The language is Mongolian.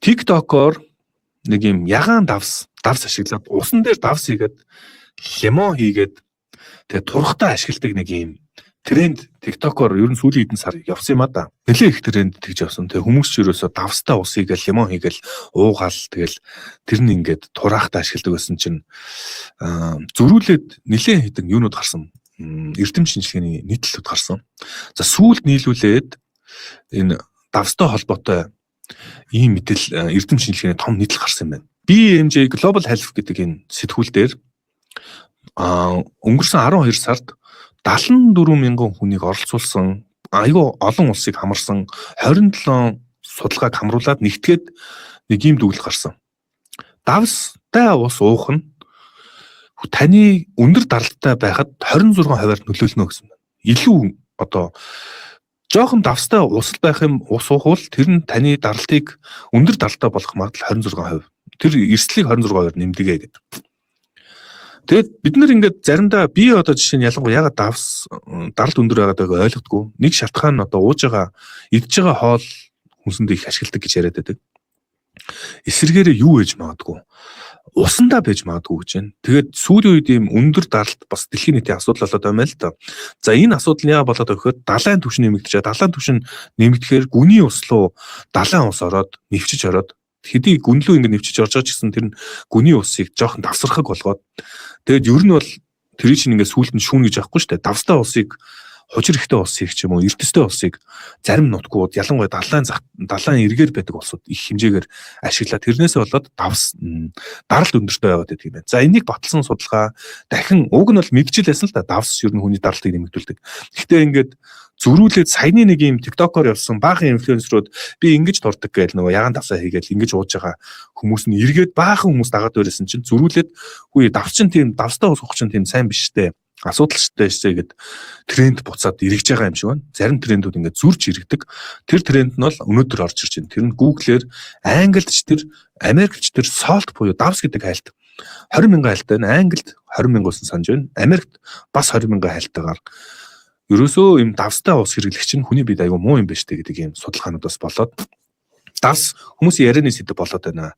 TikTok-оор нэг юм ягаан давс ашиглаад усан дээр давс хийгээд лимон хийгээд тэгээ турхтаа ашигладаг нэг юм тренд TikTok-оор ер нь сүүлийн хэдэн сар явсан юм а да. Нэлээ их тренд тэгж явсан. Тэгээ хүмүүс ч ерөөсө давстаа ус хийгээл лимон хийгээл уугаал тэгэл тэр нь ингээд тураахтаа ашигладаг байсан чинь зөрүүлээд нэлээ хэдэн юунууд гарсан. Эрдэм шинжилгээний нийтлэлүүд гарсан. За сүүлд нийлүүлээд энэ давстай холбоотой ийм мэдээлэл эрдэм шинжилгээний том нийтлэл гарсан юм байна. BMJ Global Health гэдэг энэ сэтгүүл дээр өнгөрсөн 12 сард 74 мянган хүнийг оролцуулсан айгүй олон улсыг хамарсан 27 судалгааг хамруулад нэгтгээд нэг ийм дүгэл гарсан. Давстай ус уух нь таны өндөр даралттай байхад 26% нөлөөлнө гэсэн байна. Илүү одоо жоохон давстай ус байх юм ус уухвал тэр нь таны даралтыг өндөр даралтай болох магадлал 26%. Тэр эрсдлийг 26% нэмдэгэ гэдэг. Тэгээд бид нар ингээд заримдаа би одоо жишээ нь ялангуяа ягаад даралт өндөр байгааг ойлгодгүй. Нэг шалтгаан нь одоо ууж байгаа идж байгаа хоол хүнсэндээ их ашигладаг гэж яриад байдаг. Эсвэргээрээ юу ээж магадгүй. Усандаа байж магадгүй гэж байна. Тэгээд сүүлийн үед ийм өндөр даралт бас дэлхийн нийтийн асуудал болоод байна л да. За энэ асуудал нь яа болоод өгөхөд далайн түвшин нэмэгдэж, далайн түвшин нэмэгдэхээр гүний ус руу далайн ус ороод нэвчиж ороод хэдий гүн лүү ингэ нэвчиж орж байгаа ч гэсэн тэр нь гүний усыг жоохон давсархаг болгоод тэгээд ер нь бол тэр чинь ингэ сүулт нь шүүн гэж аахгүй шүү дээ. Давстай усыг хужир ихтэй усыг ч юм уу эрдэстэй усыг зарим нутгууд ялангуяа далайн эргээр байдаг улсууд их хэмжээгээр ашиглаад тэрнээсээ болоод даралт өндөртэй байгаад байдаг юм байна. За энийг баталсан судалгаа дахин уг нь бол мэдчихлээсэн л да давс ер нь хүний даралтыг нэмэгдүүлдэг. Гэхдээ ингээд зөрүүлээд саяны нэг юм TikTok-оор явсан баахан инфлюенсерүүд би ингэж дурдаг гэж нөгөө ягаан давсаа хийгээл ингэж ууж байгаа хүмүүс нь эргээд баахан хүмүүс дагаад байсан чинь зөрүүлээд хүү давс чинь тийм давстай ус уух чинь тийм сайн биш дээ. Асуудалтай шээ гэд тренд буцаад эргэж байгаа юм шиг байна. Зарим трендүүд ингээд зүрж иргэдэг. Тэр тренд нь бол өнөөдөр орж ирж байна. Тэр нь Google-ээр Англидч тэр Америкч тэр salt буюу давс гэдэг хайлт 20 мянган хайлттай байна. Англид 20 мянган ус санаж байна. Америкт бас 20 мянган хайлттайгаар ерөөсөө юм давстай ус хэрэглэх чинь хүний биед аюу муу юм байна штэ гэдэг юм судалгаанууд бас болоод давс хүмүүсийн ярианы сэдэв болоод байна.